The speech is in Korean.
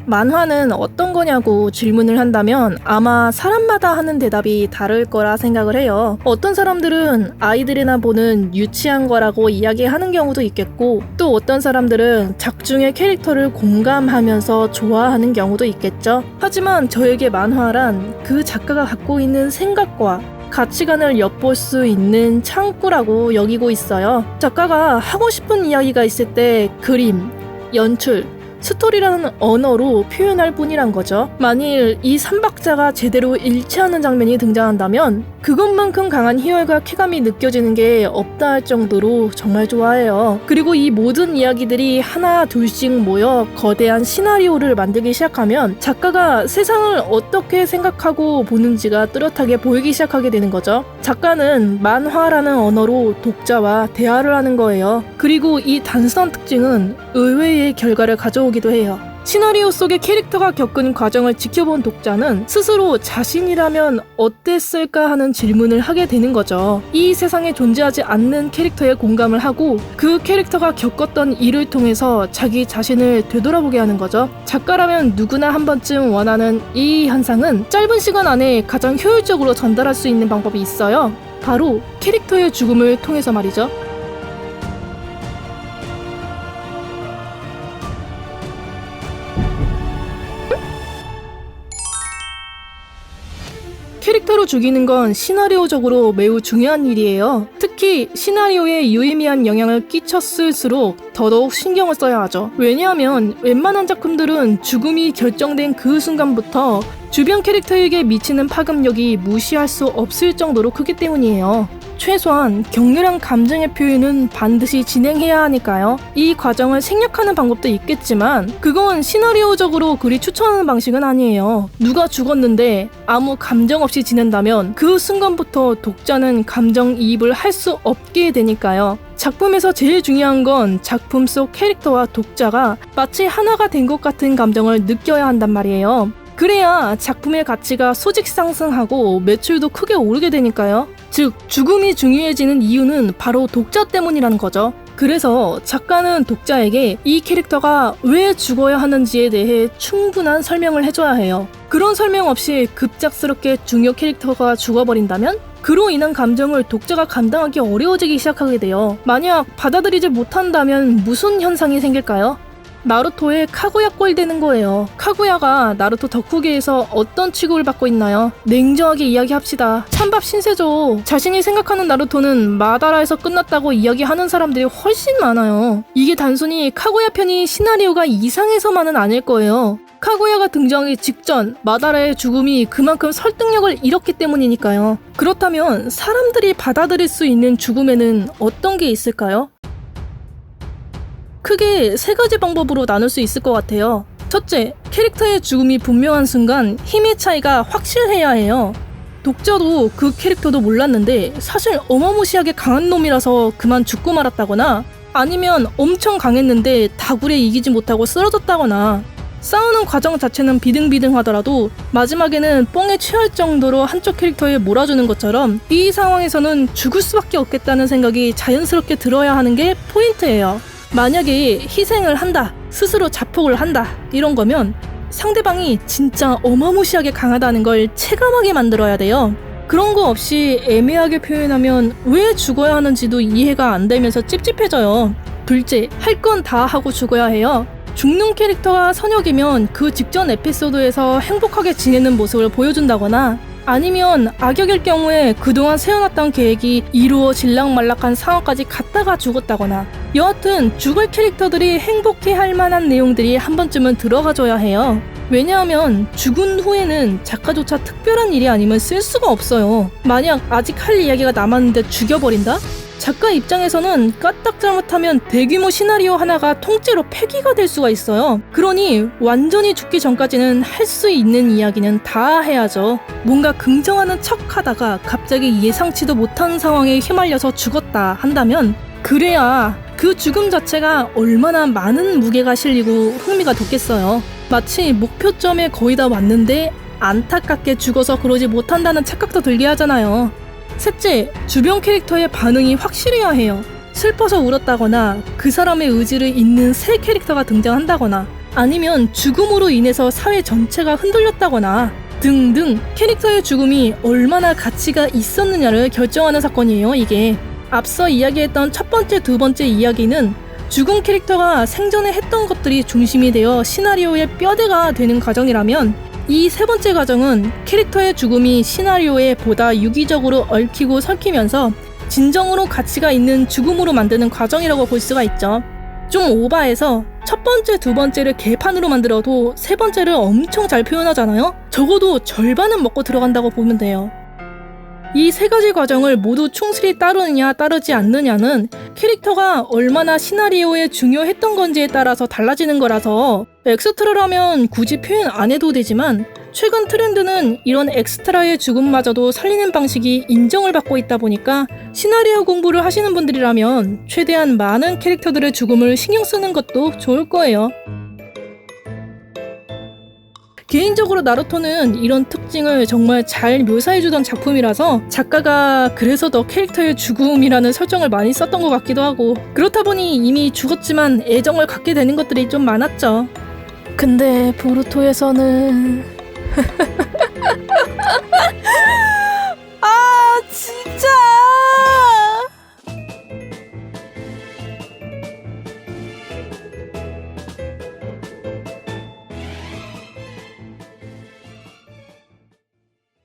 만화는 어떤 거냐고 질문을 한다면 아마 사람마다 하는 대답이 다를 거라 생각을 해요. 어떤 사람들은 아이들이나 보는 유치한 거라고 이야기하는 경우도 있겠고, 또 어떤 사람들은 작중의 캐릭터를 공감하면서 좋아하는 경우도 있겠죠. 하지만 저에게 만화란 그 작가가 갖고 있는 생각과 가치관을 엿볼 수 있는 창구라고 여기고 있어요. 작가가 하고 싶은 이야기가 있을 때 그림, 연출, 스토리라는 언어로 표현할 뿐이란 거죠. 만일 이 3박자가 제대로 일치하는 장면이 등장한다면 그것만큼 강한 희열과 쾌감이 느껴지는 게 없다 할 정도로 정말 좋아해요. 그리고 이 모든 이야기들이 하나 둘씩 모여 거대한 시나리오를 만들기 시작하면 작가가 세상을 어떻게 생각하고 보는지가 뚜렷하게 보이기 시작하게 되는 거죠. 작가는 만화라는 언어로 독자와 대화를 하는 거예요. 그리고 이 단순한 특징은 의외의 결과를 가져오기도 해요. 시나리오 속의 캐릭터가 겪은 과정을 지켜본 독자는 스스로 자신이라면 어땠을까 하는 질문을 하게 되는 거죠. 이 세상에 존재하지 않는 캐릭터에 공감을 하고 그 캐릭터가 겪었던 일을 통해서 자기 자신을 되돌아보게 하는 거죠. 작가라면 누구나 한 번쯤 원하는 이 현상은 짧은 시간 안에 가장 효율적으로 전달할 수 있는 방법이 있어요. 바로 캐릭터의 죽음을 통해서 말이죠. 캐릭터로 죽이는 건 시나리오적으로 매우 중요한 일이에요. 특히 시나리오에 유의미한 영향을 끼쳤을수록 더더욱 신경을 써야 하죠. 왜냐하면 웬만한 작품들은 죽음이 결정된 그 순간부터 주변 캐릭터에게 미치는 파급력이 무시할 수 없을 정도로 크기 때문이에요. 최소한 격렬한 감정의 표현은 반드시 진행해야 하니까요. 이 과정을 생략하는 방법도 있겠지만 그건 시나리오적으로 그리 추천하는 방식은 아니에요. 누가 죽었는데 아무 감정 없이 지낸다면 그 순간부터 독자는 감정이입을 할 수 없게 되니까요. 작품에서 제일 중요한 건 작품 속 캐릭터와 독자가 마치 하나가 된 것 같은 감정을 느껴야 한단 말이에요. 그래야 작품의 가치가 소직 상승하고 매출도 크게 오르게 되니까요. 즉, 죽음이 중요해지는 이유는 바로 독자 때문이라는 거죠. 그래서 작가는 독자에게 이 캐릭터가 왜 죽어야 하는지에 대해 충분한 설명을 해줘야 해요. 그런 설명 없이 급작스럽게 중요 캐릭터가 죽어버린다면 그로 인한 감정을 독자가 감당하기 어려워지기 시작하게 돼요. 만약 받아들이지 못한다면 무슨 현상이 생길까요? 나루토의 카구야 꼴 되는 거예요. 카구야가 나루토 덕후계에서 어떤 취급을 받고 있나요? 냉정하게 이야기합시다. 찬밥 신세죠. 자신이 생각하는 나루토는 마다라에서 끝났다고 이야기하는 사람들이 훨씬 많아요. 이게 단순히 카구야 편이 시나리오가 이상해서만은 아닐 거예요. 카구야가 등장하기 직전 마다라의 죽음이 그만큼 설득력을 잃었기 때문이니까요. 그렇다면 사람들이 받아들일 수 있는 죽음에는 어떤 게 있을까요? 크게 세 가지 방법으로 나눌 수 있을 것 같아요. 첫째, 캐릭터의 죽음이 분명한 순간 힘의 차이가 확실해야 해요. 독자도 그 캐릭터도 몰랐는데 사실 어마무시하게 강한 놈이라서 그만 죽고 말았다거나, 아니면 엄청 강했는데 다굴에 이기지 못하고 쓰러졌다거나, 싸우는 과정 자체는 비등비등하더라도 마지막에는 뽕에 취할 정도로 한쪽 캐릭터에 몰아주는 것처럼 이 상황에서는 죽을 수밖에 없겠다는 생각이 자연스럽게 들어야 하는 게 포인트예요. 만약에 희생을 한다, 스스로 자폭을 한다, 이런 거면 상대방이 진짜 어마무시하게 강하다는 걸 체감하게 만들어야 돼요. 그런 거 없이 애매하게 표현하면 왜 죽어야 하는지도 이해가 안 되면서 찝찝해져요. 둘째, 할 건 다 하고 죽어야 해요. 죽는 캐릭터가 선역이면 그 직전 에피소드에서 행복하게 지내는 모습을 보여준다거나, 아니면 악역일 경우에 그동안 세워놨던 계획이 이루어질락말락한 상황까지 갔다가 죽었다거나, 여하튼 죽을 캐릭터들이 행복해할 만한 내용들이 한 번쯤은 들어가줘야 해요. 왜냐하면 죽은 후에는 작가조차 특별한 일이 아니면 쓸 수가 없어요. 만약 아직 할 이야기가 남았는데 죽여버린다? 작가 입장에서는 까딱 잘못하면 대규모 시나리오 하나가 통째로 폐기가 될 수가 있어요. 그러니 완전히 죽기 전까지는 할 수 있는 이야기는 다 해야죠. 뭔가 긍정하는 척 하다가 갑자기 예상치도 못한 상황에 휘말려서 죽었다 한다면 그래야 그 죽음 자체가 얼마나 많은 무게가 실리고 흥미가 돋겠어요. 마치 목표점에 거의 다 왔는데 안타깝게 죽어서 그러지 못한다는 착각도 들게 하잖아요. 셋째, 주변 캐릭터의 반응이 확실해야 해요. 슬퍼서 울었다거나 그 사람의 의지를 잇는 새 캐릭터가 등장한다거나, 아니면 죽음으로 인해서 사회 전체가 흔들렸다거나 등등 캐릭터의 죽음이 얼마나 가치가 있었느냐를 결정하는 사건이에요, 이게. 앞서 이야기했던 첫 번째, 두 번째 이야기는 죽은 캐릭터가 생전에 했던 것들이 중심이 되어 시나리오의 뼈대가 되는 과정이라면 이 세 번째 과정은 캐릭터의 죽음이 시나리오에 보다 유기적으로 얽히고 설키면서 진정으로 가치가 있는 죽음으로 만드는 과정이라고 볼 수가 있죠. 좀 오바해서 첫 번째, 두 번째를 개판으로 만들어도 세 번째를 엄청 잘 표현하잖아요? 적어도 절반은 먹고 들어간다고 보면 돼요. 이 세 가지 과정을 모두 충실히 따르느냐 따르지 않느냐는 캐릭터가 얼마나 시나리오에 중요했던 건지에 따라서 달라지는 거라서 엑스트라라면 굳이 표현 안 해도 되지만 최근 트렌드는 이런 엑스트라의 죽음마저도 살리는 방식이 인정을 받고 있다 보니까 시나리오 공부를 하시는 분들이라면 최대한 많은 캐릭터들의 죽음을 신경 쓰는 것도 좋을 거예요. 개인적으로 나루토는 이런 특징을 정말 잘 묘사해주던 작품이라서 작가가 그래서 더 캐릭터의 죽음이라는 설정을 많이 썼던 것 같기도 하고, 그렇다 보니 이미 죽었지만 애정을 갖게 되는 것들이 좀 많았죠. 근데 보루토에서는 아 진짜